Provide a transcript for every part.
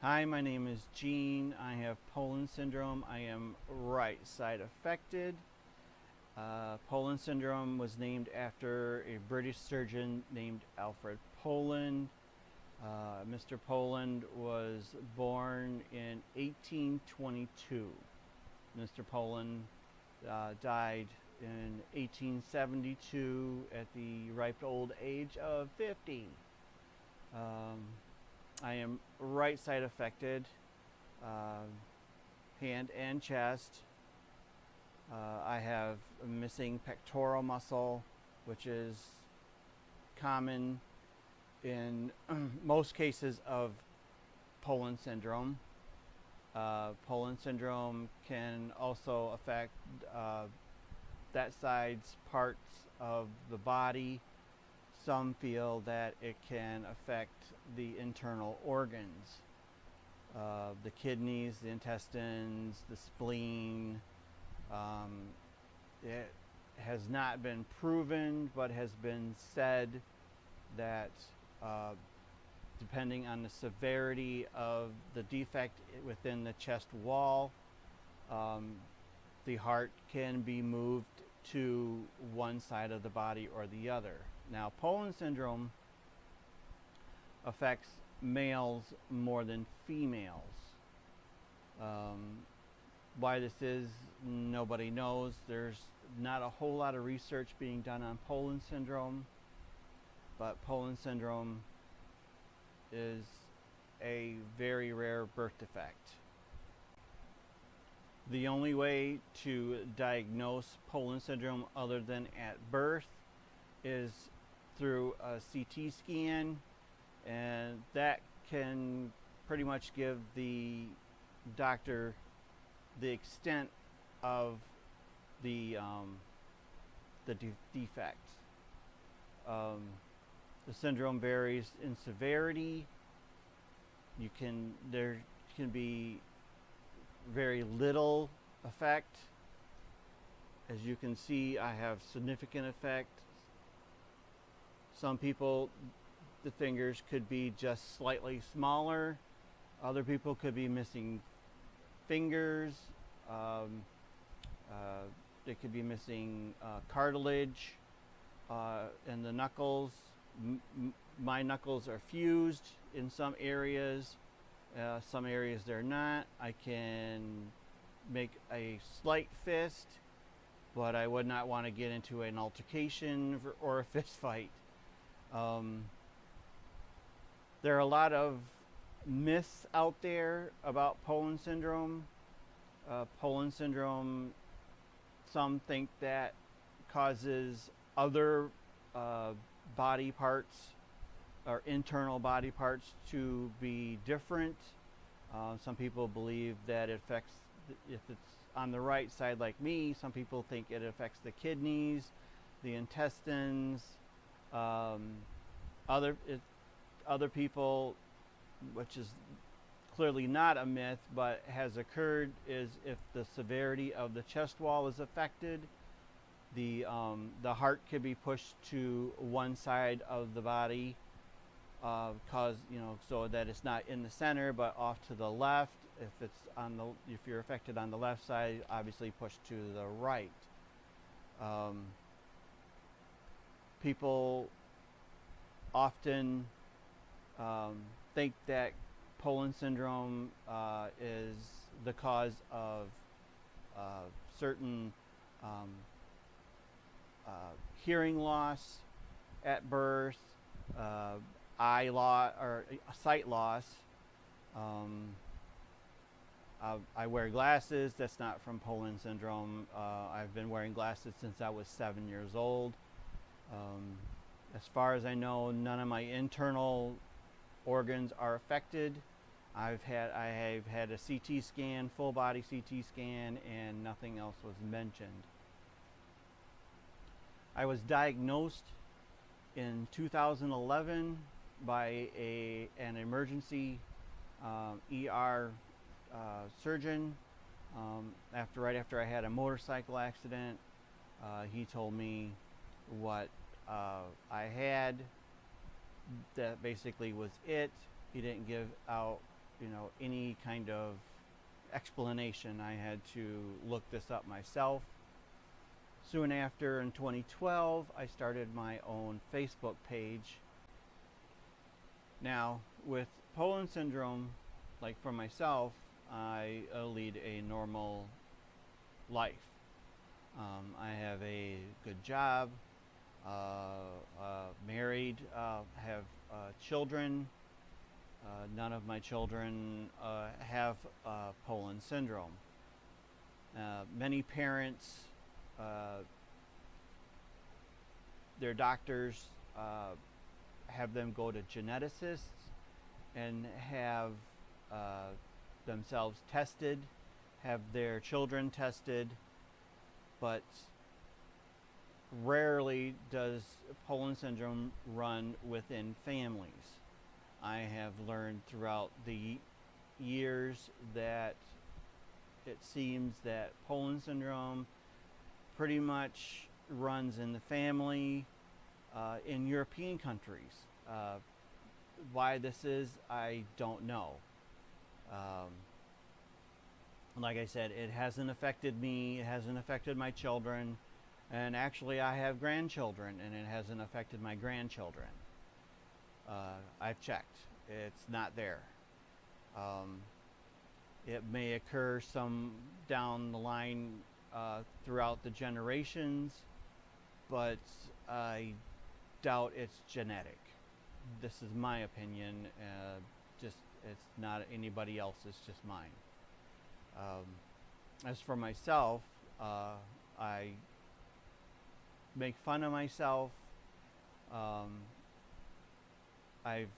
Hi, my name is Gene. I have Poland syndrome. I am right side affected. Poland syndrome was named after a British surgeon named Alfred Poland. Mr. Poland was born in 1822. Mr. Poland died in 1872 at the ripe old age of 50. Um, I am right side affected, uh, hand and chest. I have a missing pectoral muscle, which is common in most cases of Poland syndrome. Poland syndrome can also affect that side's parts of the body. Some feel that it can affect the internal organs, the kidneys, the intestines, the spleen. It has not been proven, but has been said that depending on the severity of the defect within the chest wall, the heart can be moved to one side of the body or the other. Now, Poland syndrome affects males more than females. Why this is, nobody knows. There's not a whole lot of research being done on Poland syndrome, but Poland syndrome is a very rare birth defect. The only way to diagnose Poland syndrome other than at birth is through a CT scan, and that can pretty much give the doctor the extent of the defect. The syndrome varies in severity. There can be very little effect. As you can see, I have significant effect. Some people, the fingers could be just slightly smaller. Other people could be missing fingers. They could be missing cartilage in the knuckles. My knuckles are fused in some areas. Some areas they're not. I can make a slight fist, but I would not want to get into an altercation or a fist fight. There are a lot of myths out there about Poland syndrome. Poland syndrome, some think that causes other body parts or internal body parts to be different. Some people believe that it affects, if it's on the right side like me, some people think it affects the kidneys, the intestines. Other people, which is clearly not a myth but has occurred, is if the severity of the chest wall is affected, the heart could be pushed to one side of the body, so that it's not in the center but off to the left. If you're affected on the left side, obviously push to the right. People often think that Poland syndrome is the cause of certain hearing loss at birth, eye loss or sight loss. I wear glasses. That's not from Poland syndrome. I've been wearing glasses since I was 7 years old. As far as I know, none of my internal organs are affected. I have had a CT scan, full body CT scan, and nothing else was mentioned. I was diagnosed in 2011 by an emergency ER surgeon. Right after I had a motorcycle accident, he told me what I had. That basically was it. He didn't give out any kind of explanation. I had to look this up myself. Soon after, in 2012, I started my own Facebook page. Now, with Poland syndrome, like for myself, I lead a normal life. I have a good job, married, have children. None of my children have Poland syndrome. Many parents, their doctors have them go to geneticists and have themselves tested, have their children tested, but rarely does Poland syndrome run within families. I have learned throughout the years that it seems that Poland syndrome pretty much runs in the family in European countries. Why this is, I don't know. Like I said, it hasn't affected me, it hasn't affected my children, and actually I have grandchildren, and it hasn't affected my grandchildren. I've checked. It's not there. It may occur some down the line throughout the generations, but I doubt it's genetic. This is my opinion. Just it's not anybody else's, just mine. As for myself, I make fun of myself. I've,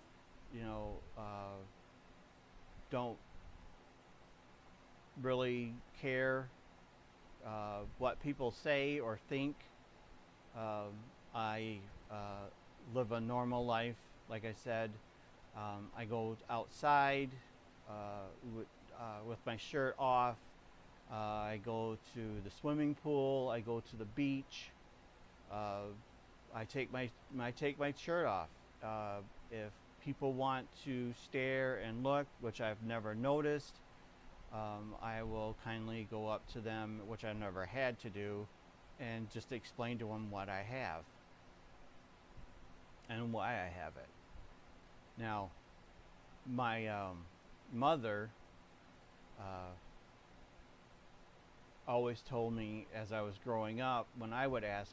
don't really care what people say or think. I live a normal life. Like I said, I go outside with my shirt off. I go to the swimming pool. I go to the beach. I take my shirt off. If people want to stare and look, which I've never noticed, I will kindly go up to them, which I've never had to do, and just explain to them what I have and why I have it. Now, my mother always told me as I was growing up, when I would ask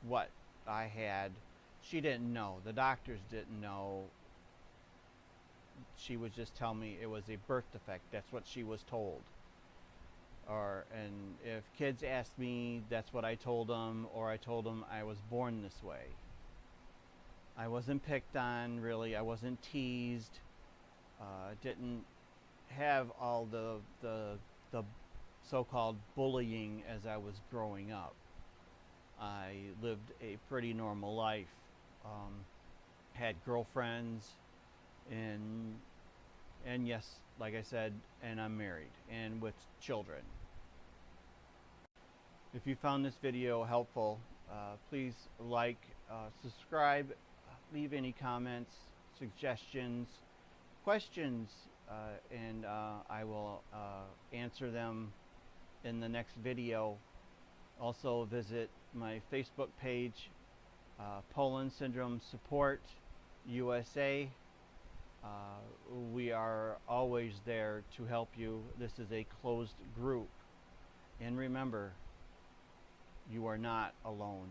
what I had, she didn't know. The doctors didn't know. She would just tell me it was a birth defect. That's what she was told. And if kids asked me, that's what I told them, or I told them I was born this way. I wasn't picked on, really. I wasn't teased. Didn't have all the so-called bullying as I was growing up. I lived a pretty normal life. Had girlfriends, and yes, like I said, and I'm married and with children. If you found this video helpful, please like, subscribe, leave any comments, suggestions, questions, and I will answer them in the next video. Also visit my Facebook page, Poland Syndrome Support USA. We are always there to help you. This is a closed group. And remember, you are not alone.